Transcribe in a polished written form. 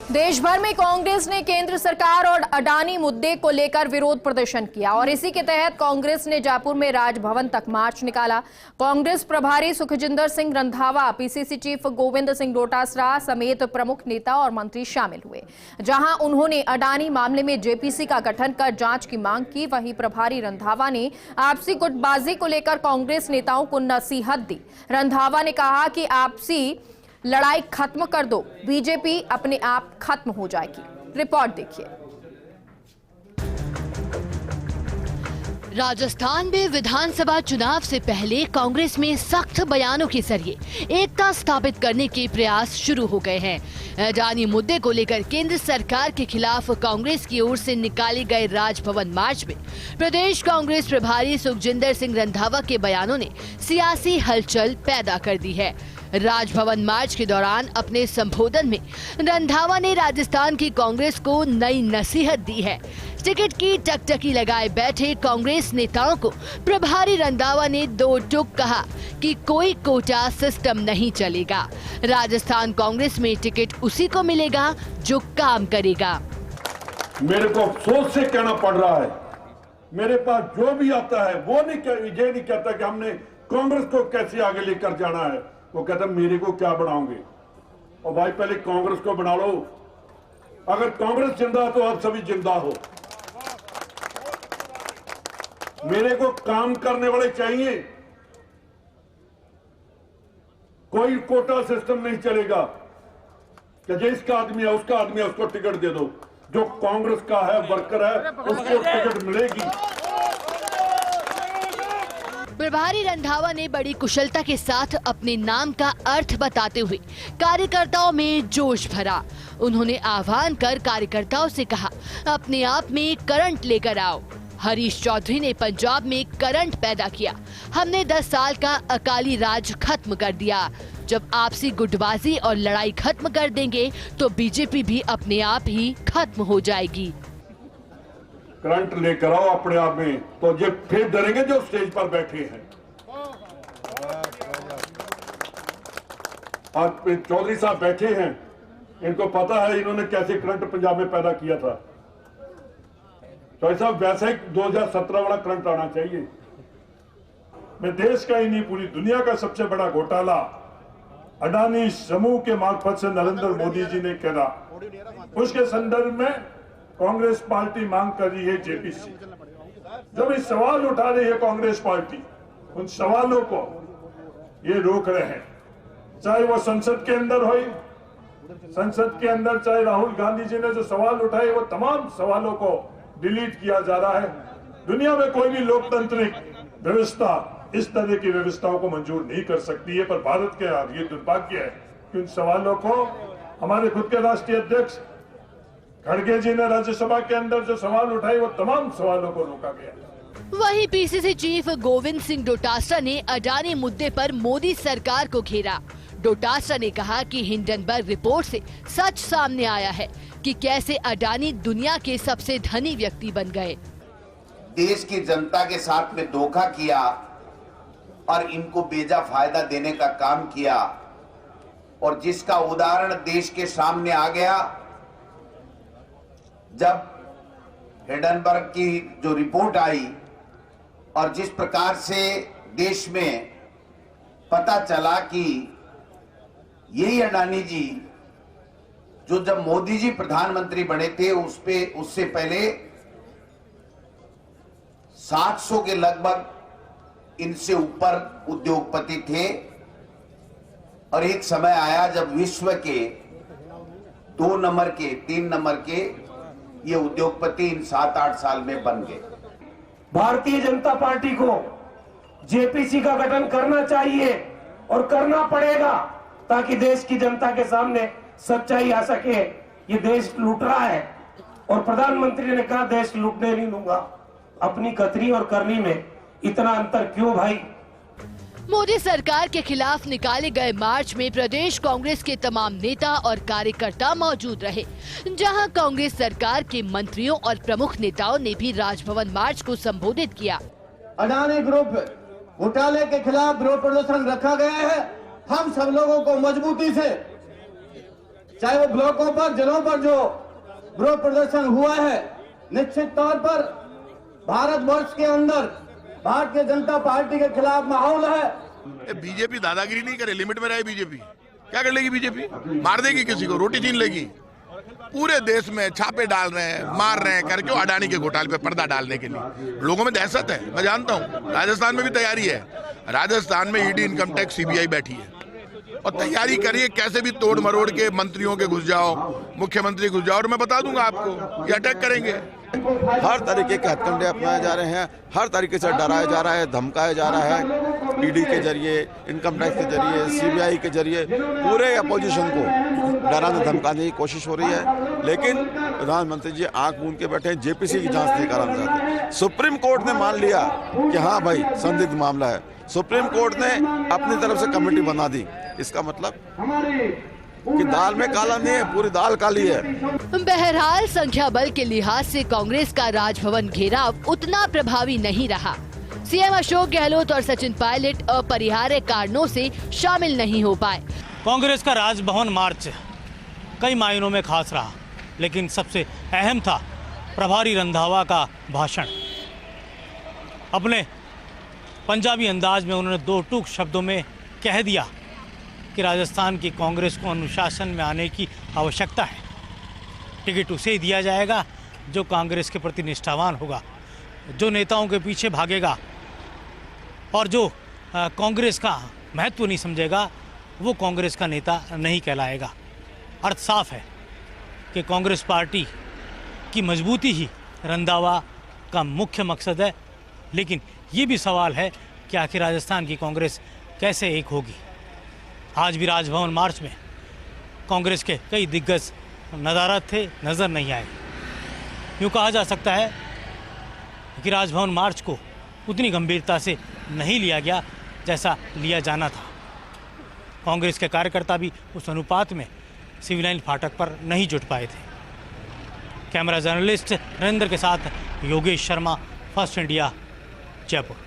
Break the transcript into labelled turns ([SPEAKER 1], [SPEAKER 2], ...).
[SPEAKER 1] देश भर में कांग्रेस ने केंद्र सरकार और अडानी मुद्दे को लेकर विरोध प्रदर्शन किया और इसी के तहत कांग्रेस ने जयपुर में राजभवन तक मार्च निकाला। कांग्रेस प्रभारी सुखजिंदर सिंह रंधावा, पीसीसी चीफ गोविंद सिंह डोटासरा समेत प्रमुख नेता और मंत्री शामिल हुए, जहां उन्होंने अडानी मामले में जेपीसी का गठन कर जांच की मांग की। वहीं प्रभारी रंधावा ने आपसी गुटबाजी को लेकर कांग्रेस नेताओं को नसीहत दी। रंधावा ने कहा कि आपसी लड़ाई खत्म कर दो, बीजेपी अपने आप खत्म हो जाएगी। रिपोर्ट देखिए।
[SPEAKER 2] राजस्थान में विधानसभा चुनाव से पहले कांग्रेस में सख्त बयानों के जरिए एकता स्थापित करने के प्रयास शुरू हो गए हैं। अडानी मुद्दे को लेकर केंद्र सरकार के खिलाफ कांग्रेस की ओर से निकाले गए राजभवन मार्च में प्रदेश कांग्रेस प्रभारी सुखजिंदर सिंह रंधावा के बयानों ने सियासी हलचल पैदा कर दी है। राजभवन मार्च के दौरान अपने संबोधन में रंधावा ने राजस्थान की कांग्रेस को नई नसीहत दी है। टिकट की टकटकी लगाए बैठे कांग्रेस नेताओं को प्रभारी रंधावा ने दो टूक कहा कि कोई कोटा सिस्टम नहीं चलेगा। राजस्थान कांग्रेस में टिकट उसी को मिलेगा जो काम करेगा।
[SPEAKER 3] मेरे को अफसोस से कहना पड़ रहा है, मेरे पास जो भी आता है वो ये नहीं कहता कि हमने कांग्रेस को कैसे आगे लेकर जाना है। वो कहता मेरे को क्या बनाओगे। और भाई पहले कांग्रेस को बना लो। अगर कांग्रेस जिंदा है तो आप सभी जिंदा हो। मेरे को काम करने वाले चाहिए। कोई कोटा सिस्टम नहीं चलेगा कि जिसका आदमी है उसका आदमी है उसको टिकट दे दो। जो कांग्रेस का है वर्कर है उसको टिकट मिलेगी।
[SPEAKER 2] प्रभारी रंधावा ने बड़ी कुशलता के साथ अपने नाम का अर्थ बताते हुए कार्यकर्ताओं में जोश भरा। उन्होंने आह्वान कर कार्यकर्ताओं से कहा, अपने आप में करंट लेकर आओ। हरीश चौधरी ने पंजाब में करंट पैदा किया। हमने 10 साल का अकाली राज खत्म कर दिया। जब आपसी गुटबाजी और लड़ाई खत्म कर देंगे तो बीजेपी भी अपने आप ही खत्म हो जाएगी।
[SPEAKER 3] करंट लेकर आओ अपने आप में, तो ये फिर डरेंगे जो स्टेज पर बैठे हैं। आज चौधरी साहब बैठे हैं, इनको पता है इन्होंने कैसे करंट पंजाब में पैदा किया था। चौधरी साहब वैसे ही 2017 वाला करंट आना चाहिए। मैं देश का ही नहीं पूरी दुनिया का सबसे बड़ा घोटाला अडानी समूह के मार्फत से नरेंद्र मोदी जी ने करा, उसके संदर्भ में कांग्रेस पार्टी मांग कर रही है जेपीसी। जब इस सवाल उठा रही है कांग्रेस पार्टी, उन सवालों को ये रोक रहे हैं। चाहे वो संसद के अंदर हो, संसद के अंदर चाहे राहुल गांधी जी ने जो सवाल उठाए वो तमाम सवालों को डिलीट किया जा रहा है। दुनिया में कोई भी लोकतांत्रिक व्यवस्था इस तरह की व्यवस्थाओं को मंजूर नहीं कर सकती है, पर भारत के ये दुर्भाग्य है कि उन सवालों को हमारे खुद के राष्ट्रीय अध्यक्ष खड़गे जी ने राज्यसभा के अंदर जो सवाल उठाए वो तमाम सवालों को रोका गया।
[SPEAKER 2] वहीं पीसीसी चीफ गोविंद सिंह डोटासरा ने अडानी मुद्दे पर मोदी सरकार को घेरा। डोटासरा ने कहा कि हिंडनबर्ग रिपोर्ट से सच सामने आया है कि कैसे अडानी दुनिया के सबसे धनी व्यक्ति बन गए।
[SPEAKER 4] देश की जनता के साथ में धोखा किया और इनको बेजा फायदा देने का काम किया, और जिसका उदाहरण देश के सामने आ गया जब हिंडनबर्ग की जो रिपोर्ट आई और जिस प्रकार से देश में पता चला कि यही अडानी जी जो जब मोदी जी प्रधानमंत्री बने थे उससे पहले 700 के लगभग इनसे ऊपर उद्योगपति थे, और एक समय आया जब विश्व के 2 नंबर के 3 नंबर के ये उद्योगपति इन 7-8 साल में बन गए।
[SPEAKER 5] भारतीय जनता पार्टी को जेपीसी का गठन करना चाहिए और करना पड़ेगा ताकि देश की जनता के सामने सच्चाई आ सके। ये देश लूट रहा है और प्रधानमंत्री ने कहा देश लूटने नहीं दूंगा। अपनी कतरी और करनी में इतना अंतर क्यों भाई?
[SPEAKER 2] मोदी सरकार के खिलाफ निकाले गए मार्च में प्रदेश कांग्रेस के तमाम नेता और कार्यकर्ता मौजूद रहे, जहां कांग्रेस सरकार के मंत्रियों और प्रमुख नेताओं ने भी राजभवन मार्च को संबोधित किया।
[SPEAKER 6] अडानी ग्रुप घोटाले के खिलाफ विरोध प्रदर्शन रखा गया है। हम सब लोगों को मजबूती से चाहे वो ब्लॉकों पर, जिलों पर जो विरोध प्रदर्शन हुआ है, निश्चित तौर पर भारतवर्ष के अंदर भारतीय जनता पार्टी के खिलाफ माहौल है।
[SPEAKER 7] बीजेपी दादागिरी नहीं करे, लिमिट में रहे। बीजेपी क्या कर लेगी? बीजेपी मार देगी किसी को, रोटी छीन लेगी। पूरे देश में छापे डाल रहे हैं, मार रहे हैं, करके अडानी के घोटाले पे पर्दा डालने के लिए लोगों में दहशत है। मैं जानता हूँ राजस्थान में भी तैयारी है। राजस्थान में ईडी, इनकम टैक्स, सीबीआई बैठी है और तैयारी करिए कैसे भी तोड़ मरोड़ के मंत्रियों के घुस जाओ, मुख्यमंत्री घुस जाओ, और मैं बता दूंगा आपको ये अटैक करेंगे।
[SPEAKER 8] हर तरीके के हथकंडे अपनाए जा रहे हैं, हर तरीके से डराया जा रहा है, धमकाया जा रहा है। ईडी के जरिए, इनकम टैक्स के जरिए, सीबीआई के जरिए पूरे अपोजिशन को डराने धमकाने की कोशिश हो रही है। लेकिन प्रधानमंत्री जी आंख मूंद के बैठे हैं, जेपीसी की जांच नहीं कराना चाहते। सुप्रीम कोर्ट ने मान लिया कि हाँ भाई संदिग्ध मामला है, सुप्रीम कोर्ट ने अपनी तरफ से कमेटी बना दी। इसका मतलब कि दाल में काला नहीं है, पूरी दाल काली है।
[SPEAKER 2] बहरहाल संख्या बल के लिहाज से कांग्रेस का राजभवन घेराव उतना प्रभावी नहीं रहा। सीएम अशोक गहलोत और सचिन पायलट अपरिहार्य कारणों से शामिल नहीं हो पाए।
[SPEAKER 9] कांग्रेस का राजभवन मार्च कई मायनों में खास रहा, लेकिन सबसे अहम था प्रभारी रंधावा का भाषण। अपने पंजाबी अंदाज में उन्होंने दो टूक शब्दों में कह दिया कि राजस्थान की कांग्रेस को अनुशासन में आने की आवश्यकता है। टिकट उसे ही दिया जाएगा जो कांग्रेस के प्रति निष्ठावान होगा, जो नेताओं के पीछे भागेगा और जो कांग्रेस का महत्व नहीं समझेगा, वो कांग्रेस का नेता नहीं कहलाएगा। अर्थ साफ है कि कांग्रेस पार्टी की मजबूती ही रंधावा का मुख्य मकसद है। लेकिन ये भी सवाल है कि आखिर राजस्थान की कांग्रेस कैसे एक होगी। आज भी राजभवन मार्च में कांग्रेस के कई दिग्गज नदारद थे, नज़र नहीं आए। यूँ कहा जा सकता है कि राजभवन मार्च को उतनी गंभीरता से नहीं लिया गया जैसा लिया जाना था। कांग्रेस के कार्यकर्ता भी उस अनुपात में सिविल लाइन फाटक पर नहीं जुट पाए थे। कैमरा जर्नलिस्ट नरेंद्र के साथ योगेश शर्मा, फर्स्ट इंडिया, जयपुर।